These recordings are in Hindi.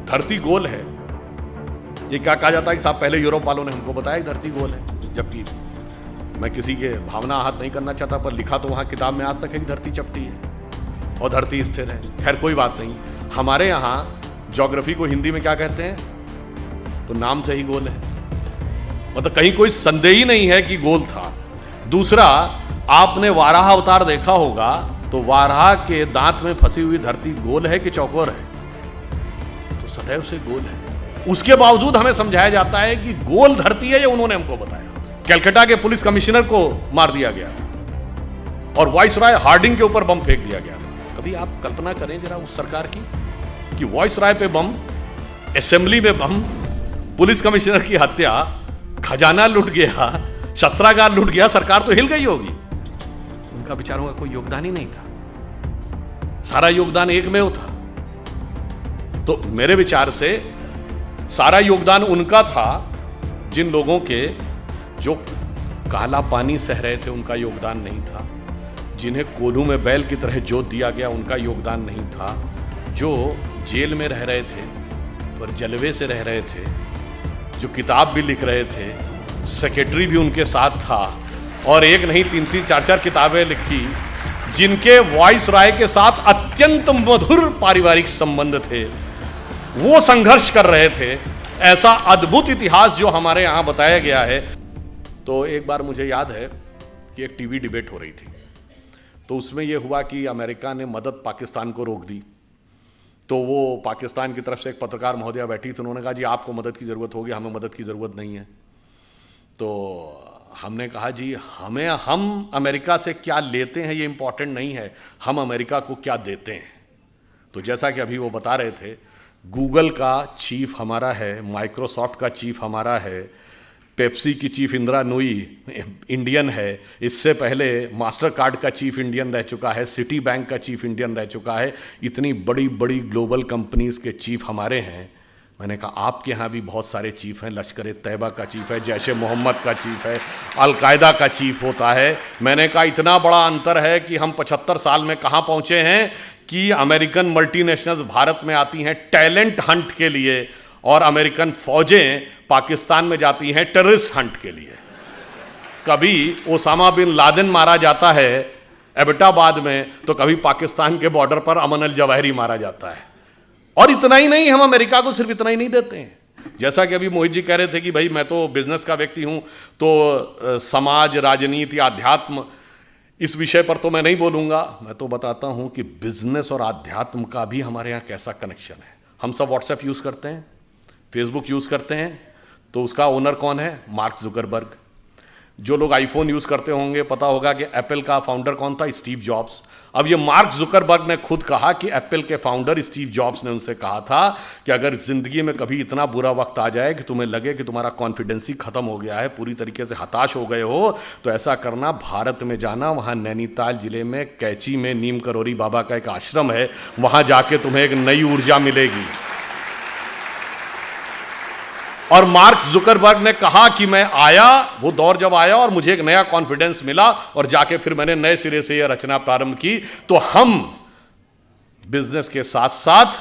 धरती गोल है, ये क्या कहा जाता है कि साहब पहले यूरोप वालों ने हमको बताया कि धरती गोल है, जबकि मैं किसी के भावना आहत नहीं करना चाहता, पर लिखा तो वहाँ किताब में आज तक है कि धरती चपटी है और धरती स्थिर है। खैर कोई बात नहीं, हमारे यहाँ ज्योग्राफी को हिंदी में क्या कहते हैं, तो नाम से ही गोल है, मतलब कहीं कोई संदेह ही नहीं है कि गोल था। दूसरा, आपने वाराह अवतार देखा होगा, तो वाराह के दांत में फंसी हुई धरती गोल है कि चौकोर है, तो सदैव से गोल है। उसके बावजूद हमें समझाया जाता है कि गोल धरती है, ये उन्होंने हमको बताया। कलकत्ता के पुलिस कमिश्नर को मार दिया गया और वाइसराय हार्डिंग के ऊपर बम फेंक दिया गया था। कभी आप कल्पना करें जरा उस सरकार की कि वाइसराय पे बम, असेंबली में बम, पुलिस कमिश्नर की हत्या, खजाना लूट गया, शस्त्रागार लूट गया, सरकार तो हिल गई होगी। उनका बेचारों का कोई योगदान ही नहीं था, सारा योगदान एकमेव था। तो मेरे विचार से सारा योगदान उनका था, जिन लोगों के जो काला पानी सह रहे थे उनका योगदान नहीं था, जिन्हें कोल्हू में बैल की तरह जोत दिया गया उनका योगदान नहीं था, जो जेल में रह रहे थे पर जलवे से रह रहे थे, जो किताब भी लिख रहे थे, सेक्रेटरी भी उनके साथ था और एक नहीं 3-3 4-4 किताबें लिखी, जिनके वाइसराय के साथ अत्यंत मधुर पारिवारिक संबंध थे, वो संघर्ष कर रहे थे। ऐसा अद्भुत इतिहास जो हमारे यहां बताया गया है। तो एक बार मुझे याद है कि एक टीवी डिबेट हो रही थी, तो उसमें यह हुआ कि अमेरिका ने मदद पाकिस्तान को रोक दी। तो वो पाकिस्तान की तरफ से एक पत्रकार महोदया बैठी थी, उन्होंने कहा जी आपको मदद की ज़रूरत होगी, हमें मदद की ज़रूरत नहीं है। तो हमने कहा जी हम अमेरिका से क्या लेते हैं ये इंपॉर्टेंट नहीं है, हम अमेरिका को क्या देते हैं। तो जैसा कि अभी वो बता रहे थे, गूगल का चीफ हमारा है, माइक्रोसॉफ्ट का चीफ हमारा है, पेप्सी की चीफ इंदिरा नूई इंडियन है, इससे पहले मास्टर कार्ड का चीफ इंडियन रह चुका है, सिटी बैंक का चीफ इंडियन रह चुका है, इतनी बड़ी बड़ी ग्लोबल कंपनीज के चीफ हमारे हैं। मैंने कहा आपके यहाँ भी बहुत सारे चीफ हैं, लश्कर तैयबा का चीफ है, जैश ए मोहम्मद का चीफ है, अलकायदा का चीफ होता है। मैंने कहा इतना बड़ा अंतर है कि हम 75 साल में कहाँ पहुँचे हैं कि अमेरिकन मल्टीनेशनल्स भारत में आती हैं टैलेंट हंट के लिए और अमेरिकन फौजें पाकिस्तान में जाती हैं टेररिस्ट हंट के लिए। कभी ओसामा बिन लादेन मारा जाता है एबटाबाद में, तो कभी पाकिस्तान के बॉर्डर पर अमन अल जवाहिरी मारा जाता है। और इतना ही नहीं, हम अमेरिका को सिर्फ इतना ही नहीं देते हैं। जैसा कि अभी मोहित जी कह रहे थे कि भाई मैं तो बिजनेस का व्यक्ति हूं, तो समाज, राजनीति, आध्यात्म, इस विषय पर तो मैं नहीं बोलूंगा। मैं तो बताता हूं कि बिजनेस और आध्यात्म का भी हमारे यहां कैसा कनेक्शन है। हम सब व्हाट्सएप यूज करते हैं, फेसबुक यूज करते हैं, तो उसका ओनर कौन है? Mark Zuckerberg. जो लोग आईफोन यूज करते होंगे पता होगा कि एप्पल का फाउंडर कौन था? Steve jobs. अब ये मार्क जुकरबर्ग ने खुद कहा कि एप्पल के फाउंडर स्टीव जॉब्स ने उनसे कहा था कि अगर जिंदगी में कभी इतना बुरा वक्त आ जाए कि तुम्हें लगे कि तुम्हारा कॉन्फिडेंस ही खत्म हो गया है, पूरी तरीके से हताश हो गए हो, तो ऐसा करना, भारत में जाना, वहां नैनीताल जिले में कैची में नीम करोरी बाबा का एक आश्रम है, वहां जाके तुम्हें एक नई ऊर्जा मिलेगी। और मार्क जुकरबर्ग ने कहा कि मैं आया, वो दौर जब आया और मुझे एक नया कॉन्फिडेंस मिला और जाके फिर मैंने नए सिरे से यह रचना प्रारंभ की। तो हम बिजनेस के साथ साथ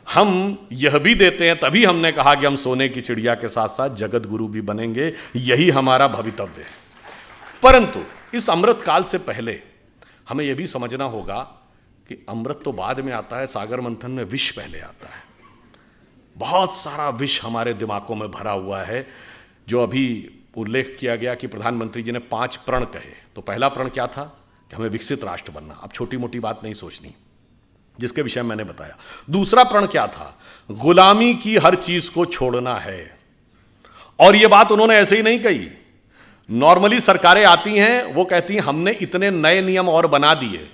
हम यह भी देते हैं, तभी हमने कहा कि हम सोने की चिड़िया के साथ साथ जगत गुरु भी बनेंगे, यही हमारा भवितव्य है। परंतु इस अमृत काल से पहले हमें यह भी समझना होगा कि अमृत तो बाद में आता है, सागर मंथन में विष पहले आता है। बहुत सारा विष हमारे दिमागों में भरा हुआ है। जो अभी उल्लेख किया गया कि प्रधानमंत्री जी ने 5 प्रण कहे, तो पहला प्रण क्या था कि हमें विकसित राष्ट्र बनना। अब छोटी मोटी बात नहीं सोचनी, जिसके विषय मैंने बताया। दूसरा प्रण क्या था? गुलामी की हर चीज को छोड़ना है। और यह बात उन्होंने ऐसे ही नहीं कही। नॉर्मली सरकारें आती हैं, वो कहती हैं हमने इतने नए नियम और बना दिए।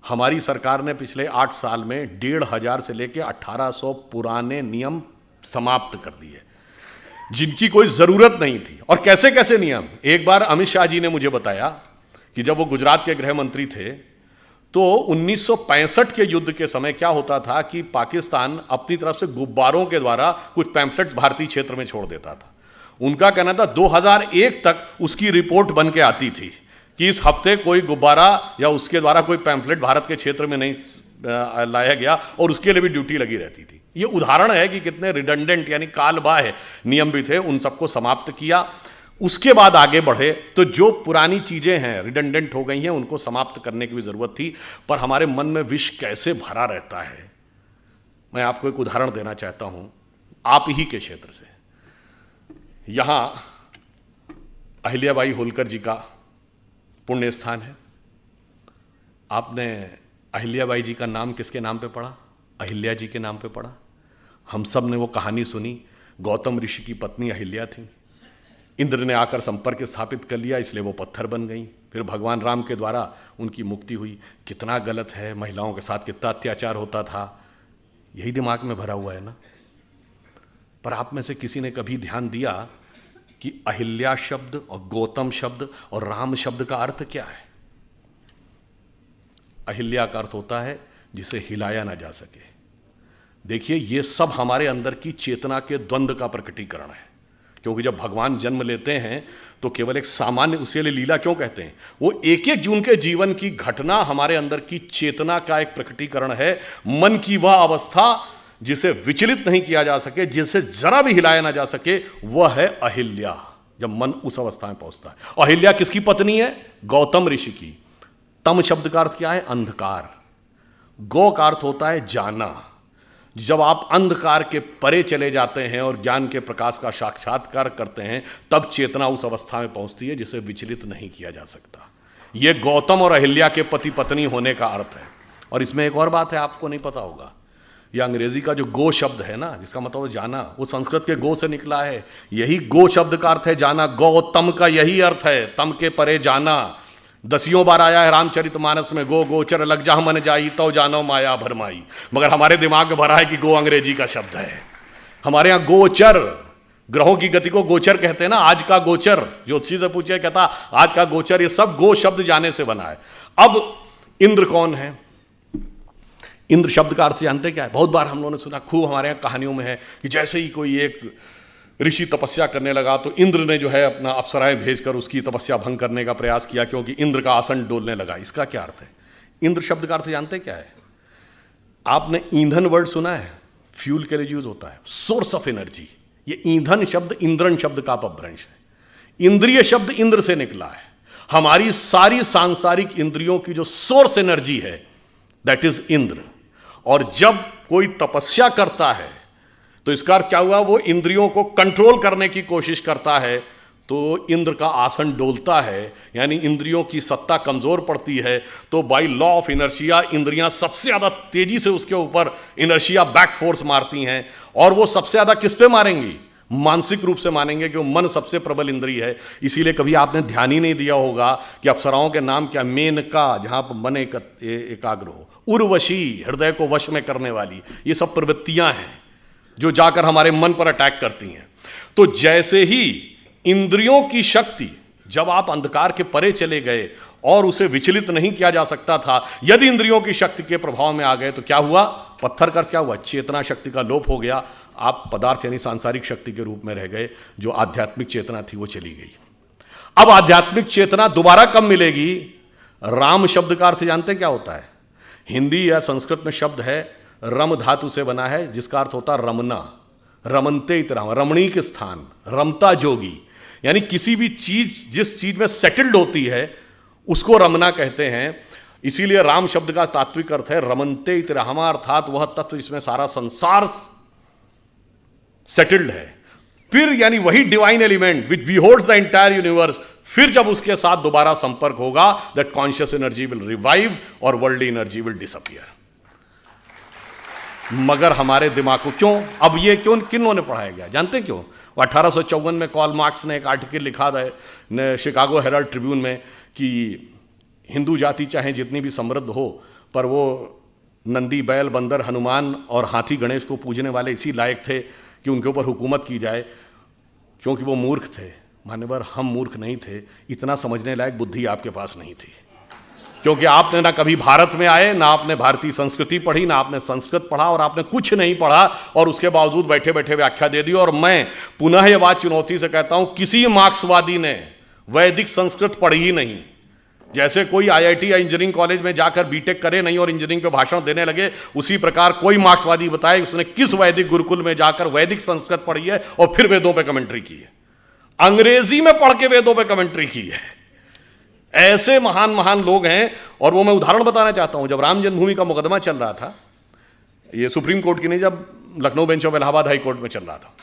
हमारी सरकार ने पिछले 8 साल में 1500 से लेकर 1800 पुराने नियम समाप्त कर दिए, जिनकी कोई जरूरत नहीं थी। और कैसे कैसे नियम? एक बार अमित शाह जी ने मुझे बताया कि जब वो गुजरात के गृह मंत्री थे, तो 1965 के युद्ध के समय क्या होता था कि पाकिस्तान अपनी तरफ से गुब्बारों के द्वारा कुछ पैम्फलेट्स भारतीय क्षेत्र में छोड़ देता था। उनका कहना था 2001 तक उसकी रिपोर्ट बन के आती थी कि इस हफ्ते कोई गुब्बारा या उसके द्वारा कोई पैम्फलेट भारत के क्षेत्र में नहीं लाया गया और उसके लिए भी ड्यूटी लगी रहती थी। ये उदाहरण है कि कितने रिडंडेंट यानी कालबाह्य नियम भी थे, उन सबको समाप्त किया। उसके बाद आगे बढ़े तो जो पुरानी चीजें हैं रिडंडेंट हो गई हैं, उनको समाप्त करने की भी जरूरत थी। पर हमारे मन में विष कैसे भरा रहता है, मैं आपको एक उदाहरण देना चाहता हूं आप ही के क्षेत्र से। यहां अहिल्याबाई होलकर जी का पुण्य स्थान है। आपने अहिल्याबाई जी का नाम किसके नाम पे पढ़ा? अहिल्या जी के नाम पे पढ़ा। हम सब ने वो कहानी सुनी, गौतम ऋषि की पत्नी अहिल्या थी, इंद्र ने आकर संपर्क स्थापित कर लिया, इसलिए वो पत्थर बन गई। फिर भगवान राम के द्वारा उनकी मुक्ति हुई। कितना गलत है, महिलाओं के साथ कितना अत्याचार होता था, यही दिमाग में भरा हुआ है ना। पर आप में से किसी ने कभी ध्यान दिया कि अहिल्या शब्द और गौतम शब्द और राम शब्द का अर्थ क्या है? अहिल्या का अर्थ होता है जिसे हिलाया ना जा सके। देखिए, ये सब हमारे अंदर की चेतना के द्वंद्व का प्रकटीकरण है। क्योंकि जब भगवान जन्म लेते हैं तो केवल एक सामान्य, उसके लिए लीला क्यों कहते हैं, वो एक एक जून के जीवन की घटना हमारे अंदर की चेतना का एक प्रकटीकरण है। मन की वह अवस्था जिसे विचलित नहीं किया जा सके, जिसे जरा भी हिलाया ना जा सके, वह है अहिल्या। जब मन उस अवस्था में पहुंचता है। अहिल्या किसकी पत्नी है? गौतम ऋषि की। तम शब्द का अर्थ क्या है? अंधकार। गौ का अर्थ होता है जाना। जब आप अंधकार के परे चले जाते हैं और ज्ञान के प्रकाश का साक्षात्कार करते हैं, तब चेतना उस अवस्था में पहुंचती है जिसे विचलित नहीं किया जा सकता। यह गौतम और अहिल्या के पति पत्नी होने का अर्थ है। और इसमें एक और बात है, आपको नहीं पता होगा, यह अंग्रेजी का जो गो शब्द है ना, जिसका मतलब जाना, वो संस्कृत के गो से निकला है। यही गो शब्द का अर्थ है जाना। गौतम का यही अर्थ है, तम के परे जाना। 10 बार आया है रामचरितमानस में, गो गोचर लग जा मन जाई तो जानो माया भरमाई। मगर हमारे दिमाग में भरा है कि गो अंग्रेजी का शब्द है। हमारे यहां गोचर, ग्रहों की गति को गोचर कहते हैं ना। आज का गोचर, ज्योतिषी से पूछे, कहता आज का गोचर, ये सब गो शब्द जाने से बना है। अब इंद्र कौन है? इंद्र शब्द का अर्थ जानते क्या है? बहुत बार हम लोगों ने सुना, खूब हमारे यहाँ कहानियों में है कि जैसे ही कोई एक ऋषि तपस्या करने लगा तो इंद्र ने जो है अपना अप्सराएं भेजकर उसकी तपस्या भंग करने का प्रयास किया, क्योंकि इंद्र का आसन डोलने लगा। इसका क्या अर्थ है? इंद्र शब्द का अर्थ जानते क्या है? आपने ईंधन वर्ड सुना है? फ्यूल के लिए यूज होता है, सोर्स ऑफ एनर्जी। ये ईंधन शब्द इंद्रन शब्द का अपभ्रंश है। इंद्रिय शब्द इंद्र से निकला है। हमारी सारी सांसारिक इंद्रियों की जो सोर्स एनर्जी है, दैट इज इंद्र। और जब कोई तपस्या करता है तो इसका अर्थ क्या हुआ? वो इंद्रियों को कंट्रोल करने की कोशिश करता है, तो इंद्र का आसन डोलता है, यानी इंद्रियों की सत्ता कमजोर पड़ती है। तो बाय लॉ ऑफ इनर्शिया इंद्रियां सबसे ज्यादा तेजी से उसके ऊपर इनर्शिया बैक फोर्स मारती हैं। और वो सबसे ज्यादा किस पे मारेंगी? मानसिक रूप से मानेंगे, कि मन सबसे प्रबल इंद्रिय है। इसीलिए कभी आपने ध्यान ही नहीं दिया होगा कि अप्सराओं के नाम क्या? मेनका, जहां पर मन एकाग्र हो, उर्वशी, हृदय को वश में करने वाली। ये सब प्रवृत्तियां हैं जो जाकर हमारे मन पर अटैक करती हैं। तो जैसे ही इंद्रियों की शक्ति, जब आप अंधकार के परे चले गए और उसे विचलित नहीं किया जा सकता था, यदि इंद्रियों की शक्ति के प्रभाव में आ गए तो क्या हुआ? पत्थर का क्या हुआ? चेतना शक्ति का लोप हो गया। आप पदार्थ यानी सांसारिक शक्ति के रूप में रह गए। जो आध्यात्मिक चेतना थी वो चली गई। अब आध्यात्मिक चेतना दोबारा कब मिलेगी? राम शब्द का अर्थ जानते क्या होता है? हिंदी या संस्कृत में शब्द है, रम धातु से बना है, जिसका अर्थ होता है रमना। रमनते इतराम, रमणीक स्थान, रमता जोगी। यानी किसी भी चीज जिस चीज में सेटल्ड होती है उसको रमना कहते हैं। इसीलिए राम शब्द का तात्विक अर्थ है रमनते इतरामा, अर्थात वह तत्व जिसमें सारा संसार सेटल्ड है। फिर यानी वही divine element which beholds the entire universe, फिर जब उसके साथ दोबारा संपर्क होगा, that conscious energy will revive और वर्ल्ड एनर्जी विल डिसअपियर। मगर हमारे दिमाग को क्यों, अब ये क्यों, किन्हों ने पढ़ाया गया जानते हैं क्यों? 1854 में कार्ल मार्क्स ने एक आर्टिकल लिखा था शिकागो हेराल्ड ट्रिब्यून में कि हिंदू जाति चाहे जितनी भी समृद्ध हो, पर वो नंदी, बैल, बंदर, हनुमान और हाथी गणेश को पूजने वाले इसी लायक थे कि उनके ऊपर हुकूमत की जाए, क्योंकि वो मूर्ख थे। मान्यवर, हम मूर्ख नहीं थे, इतना समझने लायक बुद्धि आपके पास नहीं थी, क्योंकि आपने ना कभी भारत में आए, ना आपने भारतीय संस्कृति पढ़ी, ना आपने संस्कृत पढ़ा, और आपने कुछ नहीं पढ़ा, और उसके बावजूद बैठे बैठे व्याख्या दे दी। और मैं पुनः यह बात चुनौती से कहता हूं, किसी मार्क्सवादी ने वैदिक संस्कृत पढ़ी ही नहीं, जैसे कोई आईआईटी या इंजीनियरिंग कॉलेज में जाकर बीटेक करे नहीं और इंजीनियरिंग पे भाषण देने लगे, उसी प्रकार कोई मार्क्सवादी बताए उसने किस वैदिक गुरुकुल में जाकर वैदिक संस्कृत पढ़ी है और फिर वेदों पे कमेंट्री की है, अंग्रेजी में पढ़ के वेदों पे कमेंट्री की है। ऐसे महान महान लोग हैं। और वो मैं उदाहरण बताना चाहता हूं, जब राम जन्मभूमि का मुकदमा चल रहा था, ये सुप्रीम कोर्ट की नहीं, जब Lucknow bench of Allahabad high court में चल रहा था,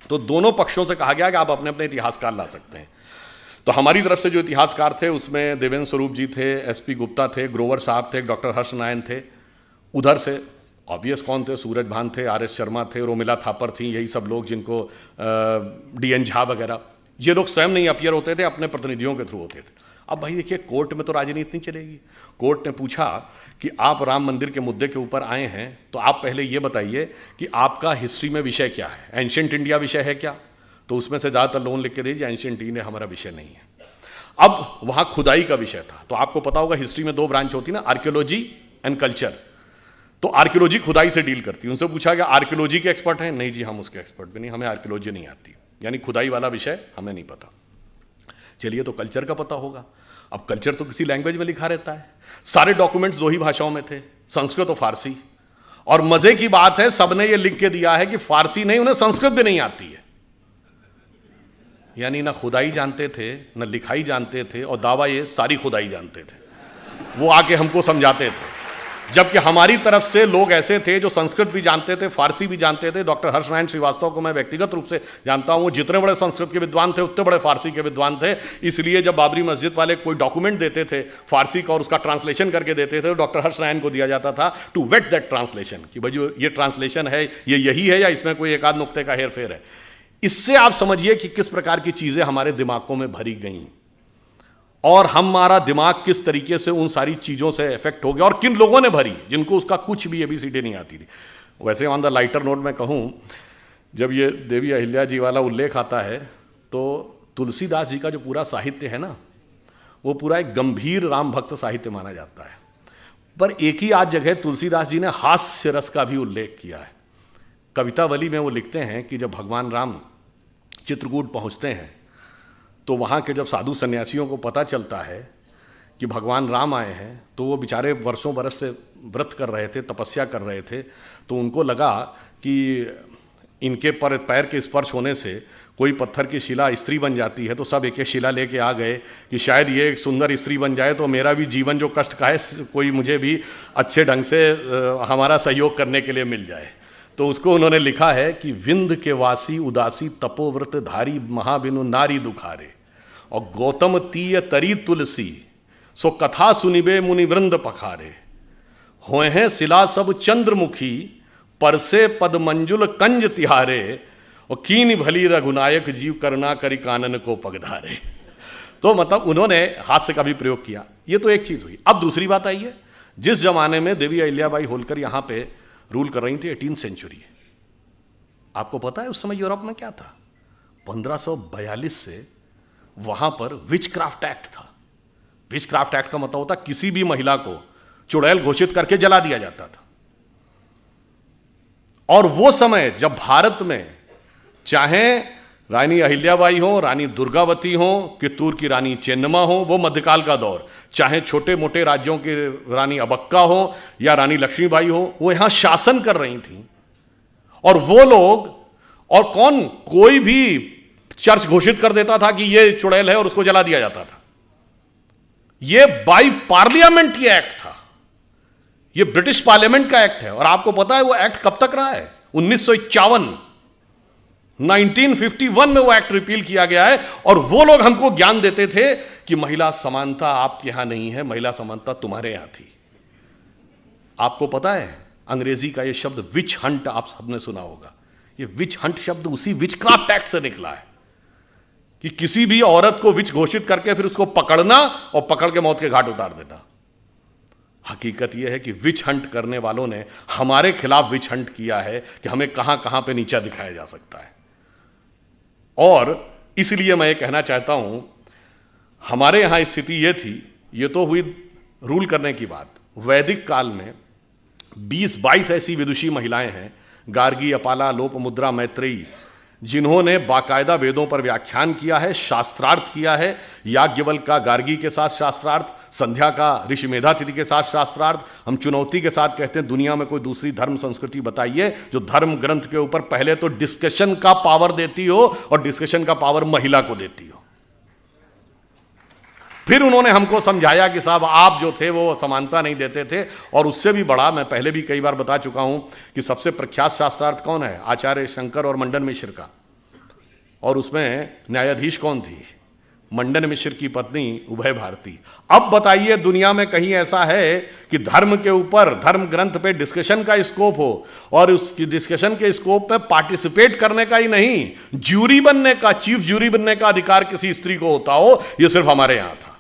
तो दोनों पक्षों से कहा गया कि आप अपने अपने इतिहासकार ला सकते हैं। तो हमारी तरफ से जो इतिहासकार थे उसमें देवेंद्र स्वरूप जी थे, एसपी गुप्ता थे, ग्रोवर साहब थे, डॉक्टर हर्ष नारायण थे। उधर से ऑब्वियस कौन थे, सूरज भान थे, आर.एस. शर्मा थे, रोमिला थापर थी, यही सब लोग जिनको डी.एन. झा वगैरह, ये लोग स्वयं नहीं अपीयर होते थे, अपने प्रतिनिधियों के थ्रू होते थे। अब भाई देखिए, कोर्ट में तो राजनीति नहीं चलेगी। कोर्ट ने पूछा कि आप राम मंदिर के मुद्दे के ऊपर आए हैं, तो आप पहले ये बताइए कि आपका हिस्ट्री में विषय क्या है, एंशिएंट इंडिया विषय है क्या? तो उसमें से ज़्यादातर लोगों लिख के दीजिए एंशिएंट इंडिया हमारा विषय नहीं है। अब वहाँ खुदाई का विषय था, तो आपको पता होगा हिस्ट्री में दो ब्रांच होती ना, आर्कियोलॉजी एंड कल्चर। तो आर्कियोलॉजी खुदाई से डील करती है। उनसे पूछा गया आर्कियोलॉजी के एक्सपर्ट हैं? नहीं जी, हम उसके एक्सपर्ट भी नहीं, हमें आर्कियोलॉजी नहीं आती, यानी खुदाई वाला विषय हमें नहीं पता। चलिए, तो कल्चर का पता होगा। अब कल्चर तो किसी लैंग्वेज में लिखा रहता है, सारे डॉक्यूमेंट्स दो ही भाषाओं में थे, संस्कृत और फारसी। और मजे की बात है, सबने ये लिख के दिया है कि फारसी नहीं, उन्हें संस्कृत भी नहीं आती है। यानी ना खुदाई जानते थे, ना लिखाई जानते थे, और दावा ये सारी खुदाई जानते थे। वो आके हमको समझाते थे, जबकि हमारी तरफ से लोग ऐसे थे जो संस्कृत भी जानते थे, फारसी भी जानते थे। डॉक्टर हर्ष नारायण श्रीवास्तव को मैं व्यक्तिगत रूप से जानता हूँ, जितने बड़े संस्कृत के विद्वान थे उतने बड़े फारसी के विद्वान थे। इसलिए जब बाबरी मस्जिद वाले कोई डॉक्यूमेंट देते थे फारसी का और उसका ट्रांसलेशन करके देते थे, तो डॉक्टर हर्ष नारायण को दिया जाता था टू वेट दैट ट्रांसलेशन, कि भाई जो ये ट्रांसलेशन है ये यही है या इसमें कोई एक आध नुक्ते का हेर फेर है। इससे आप समझिए कि किस प्रकार की चीजें हमारे दिमागों में भरी गई और हमारा दिमाग किस तरीके से उन सारी चीजों से इफेक्ट हो गया, और किन लोगों ने भरी जिनको उसका कुछ भी ABCD नहीं आती थी। वैसे ऑन द लाइटर नोट में कहूं, जब ये देवी अहिल्या जी वाला उल्लेख आता है, तो तुलसीदास जी का जो पूरा साहित्य है ना, वो पूरा एक गंभीर राम भक्त साहित्य माना जाता है। पर एक ही आध जगह तुलसीदास जी ने हास्य रस का भी उल्लेख किया है। कवितावली में वो लिखते हैं कि जब भगवान राम चित्रकूट पहुंचते हैं, तो वहाँ के जब साधु सन्यासियों को पता चलता है कि भगवान राम आए हैं, तो वो बेचारे वर्षों बरस से व्रत कर रहे थे, तपस्या कर रहे थे, तो उनको लगा कि इनके पैर के स्पर्श होने से कोई पत्थर की शिला स्त्री बन जाती है। तो सब एक एक शिला लेके आ गए कि शायद ये एक सुंदर स्त्री बन जाए तो मेरा भी जीवन जो कष्ट का है कोई मुझे भी अच्छे ढंग से हमारा सहयोग करने के लिए मिल जाए। तो उसको उन्होंने लिखा है कि विंध्य के वासी उदासी तपोव्रत धारी महाबिनु नारी दुखारे, और गौतम तीय तरी तुलसी सो कथा सुनिबे मुनि वृंद पखारे, होए हैं शिला सब चंद्रमुखी परसे पद मंजुल कंज तिहारे, और कीन भली रघुनायक जीव करना करी कानन को पगधारे। तो मतलब उन्होंने हास्य का भी प्रयोग किया। ये तो एक चीज हुई। अब दूसरी बात आई है, जिस जमाने में देवी अहिल्याबाई होलकर यहां पे रूल कर रही थी, 18th सेंचुरी, आपको पता है उस समय यूरोप में क्या था? 1542 से वहां पर विचक्राफ्ट एक्ट था। विचक्राफ्ट एक्ट का मतलब होता किसी भी महिला को चुड़ैल घोषित करके जला दिया जाता था। और वो समय जब भारत में चाहे रानी अहिल्याबाई हो, रानी दुर्गावती हो, कित्तूर की रानी चेन्नम्मा हो, वो मध्यकाल का दौर, चाहे छोटे मोटे राज्यों की रानी अबक्का हो या रानी लक्ष्मीबाई हो, वो यहां शासन कर रही थी। और वो लोग, और कौन, कोई भी चर्च घोषित कर देता था कि ये चुड़ैल है और उसको जला दिया जाता था। ये बाई पार्लियामेंट ये एक्ट था, ये ब्रिटिश पार्लियामेंट का एक्ट है। और आपको पता है वो एक्ट कब तक रहा है? 1951, 1951 में वो एक्ट रिपील किया गया है। और वो लोग हमको ज्ञान देते थे कि महिला समानता आप यहां नहीं है, महिला समानता तुम्हारे यहां थी। आपको पता है अंग्रेजी का ये शब्द विच हंट आप सबने सुना होगा। ये विच हंट शब्द उसी विचक्राफ्ट एक्ट से निकला है कि किसी भी औरत को विच घोषित करके फिर उसको पकड़ना और पकड़ के मौत के घाट उतार देना। हकीकत यह है कि विच हंट करने वालों ने हमारे खिलाफ विच हंट किया है कि हमें कहां कहां पे नीचा दिखाया जा सकता है। और इसलिए मैं ये कहना चाहता हूं, हमारे यहां स्थिति ये थी, ये तो हुई रूल करने की बात। वैदिक काल में 20-22 ऐसी विदुषी महिलाएं हैं, गार्गी, अपाला, लोपमुद्रा, मैत्रेयी, जिन्होंने बाकायदा वेदों पर व्याख्यान किया है, शास्त्रार्थ किया है, याज्ञवल्क्य का गार्गी के साथ शास्त्रार्थ, संध्या का ऋषि मेधातिथि के साथ शास्त्रार्थ। हम चुनौती के साथ कहते हैं दुनिया में कोई दूसरी धर्म संस्कृति बताइए जो धर्म ग्रंथ के ऊपर पहले तो डिस्कशन का पावर देती हो और डिस्कशन का पावर महिला को देती हो। फिर उन्होंने हमको समझाया कि साहब आप जो थे वो समानता नहीं देते थे। और उससे भी बड़ा, मैं पहले भी कई बार बता चुका हूं कि सबसे प्रख्यात शास्त्रार्थ कौन है? आचार्य शंकर और मंडन मिश्र का। और उसमें न्यायाधीश कौन थी? मंडन मिश्र की पत्नी उभय भारती। अब बताइए दुनिया में कहीं ऐसा है कि धर्म के ऊपर, धर्म ग्रंथ पे डिस्कशन का स्कोप हो और उसकी डिस्कशन के स्कोप में पार्टिसिपेट करने का ही नहीं, ज्यूरी बनने का, चीफ ज्यूरी बनने का अधिकार किसी स्त्री को होता हो, यह सिर्फ हमारे यहां था।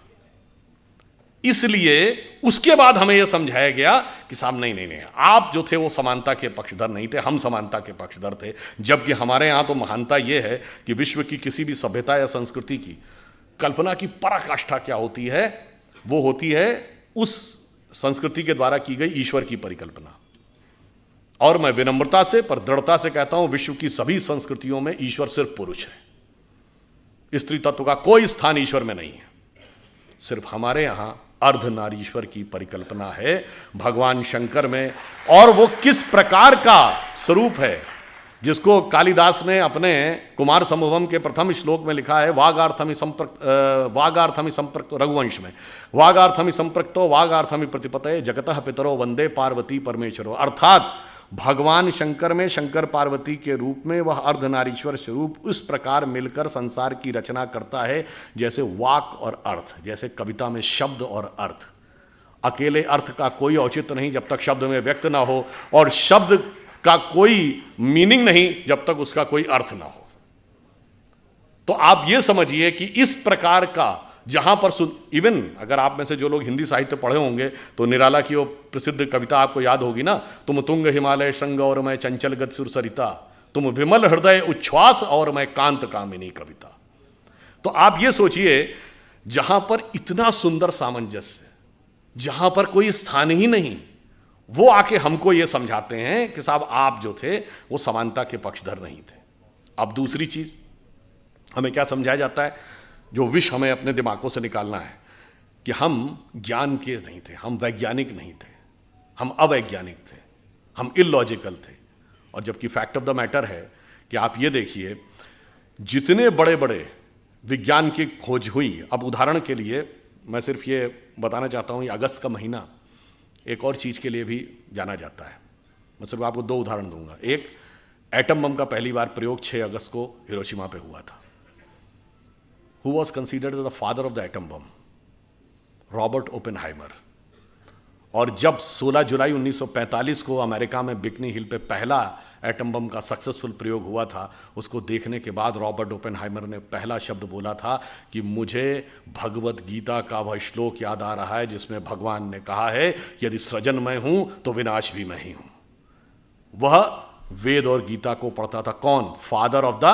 इसलिए उसके बाद हमें यह समझाया गया कि साहब नहीं, आप जो थे वो समानता के पक्षधर नहीं थे, हम समानता के पक्षधर थे। जबकि हमारे यहां तो महानता यह है कि विश्व की किसी भी सभ्यता या संस्कृति की कल्पना की पराकाष्ठा क्या होती है? वो होती है उस संस्कृति के द्वारा की गई ईश्वर की परिकल्पना। और मैं विनम्रता से पर दृढ़ता से कहता हूं, विश्व की सभी संस्कृतियों में ईश्वर सिर्फ पुरुष है। स्त्री तत्व का कोई स्थान ईश्वर में नहीं है। सिर्फ हमारे यहां अर्धनारीश्वर की परिकल्पना है भगवान शंकर में। और वो किस प्रकार का स्वरूप है, जिसको कालिदास ने अपने कुमार संभवम के प्रथम श्लोक में लिखा है, वागार्थमि संप्रक्त रघुवंश में, वागार्थमि संप्रक्तो वागार्थमि प्रतिपतये जगतः पितरो वंदे पार्वती परमेश्वरो। अर्थात भगवान शंकर में शंकर पार्वती के रूप में वह अर्धनारीश्वर स्वरूप उस प्रकार मिलकर संसार की रचना करता है जैसे वाक और अर्थ, जैसे कविता में शब्द और अर्थ। अकेले अर्थ का कोई औचित्य नहीं जब तक शब्द में व्यक्त ना हो, और शब्द का कोई मीनिंग नहीं जब तक उसका कोई अर्थ ना हो। तो आप यह समझिए कि इस प्रकार का जहां पर इवन अगर आप में से जो लोग हिंदी साहित्य पढ़े होंगे तो निराला की वो प्रसिद्ध कविता आपको याद होगी ना, तुम तुंग हिमालय श्रृंग और मैं चंचल गत सुर सरिता, तुम विमल हृदय उच्छ्वास और मैं कांत कामिनी कविता। तो आप ये सोचिए जहां पर इतना सुंदर सामंजस्य, जहां पर कोई स्थान ही नहीं, वो आके हमको ये समझाते हैं कि साहब आप जो थे वो समानता के पक्षधर नहीं थे। अब दूसरी चीज हमें क्या समझाया जाता है, जो विष हमें अपने दिमागों से निकालना है, कि हम ज्ञान के नहीं थे, हम वैज्ञानिक नहीं थे, हम अवैज्ञानिक थे, हम इलॉजिकल थे। और जबकि फैक्ट ऑफ द मैटर है कि आप ये देखिए जितने बड़े बड़े विज्ञान की खोज हुई। अब उदाहरण के लिए मैं सिर्फ ये बताना चाहता हूँ, ये अगस्त का महीना एक और चीज़ के लिए भी जाना जाता है। मैं सिर्फ आपको दो उदाहरण दूंगा। एक, एटम बम का पहली बार प्रयोग 6 अगस्त को हिरोशिमा पे हुआ था। Who was considered the father of the atom bomb? Robert Oppenheimer. और जब 16 जुलाई 1945 को अमेरिका में बिकनी हिल पे पहला एटम बम का सक्सेसफुल प्रयोग हुआ था, उसको देखने के बाद रॉबर्ट ओपेनहाइमर ने पहला शब्द बोला था कि मुझे भगवत गीता का वह श्लोक याद आ रहा है जिसमें भगवान ने कहा है यदि सृजन मैं हूं तो विनाश भी मैं ही हूं। वह वेद और गीता को पढ़ता था। कौन? Father of the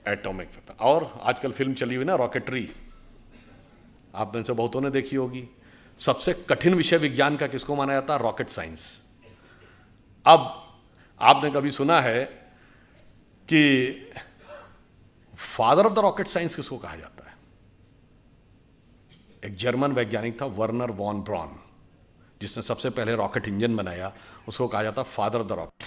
atomic. और आजकल फिल्म चली हुई ना रॉकेटरी, आप में से बहुतों ने देखी होगी। सबसे कठिन विषय विज्ञान का किसको माना जाता है? Rocket science. अब आपने कभी सुना है कि father of the rocket science किसको कहा जाता है? एक जर्मन वैज्ञानिक था वर्नर वॉन ब्रॉन, जिसने सबसे पहले रॉकेट इंजन बनाया, उसको कहा जाता फादर ऑफ द रॉकेट।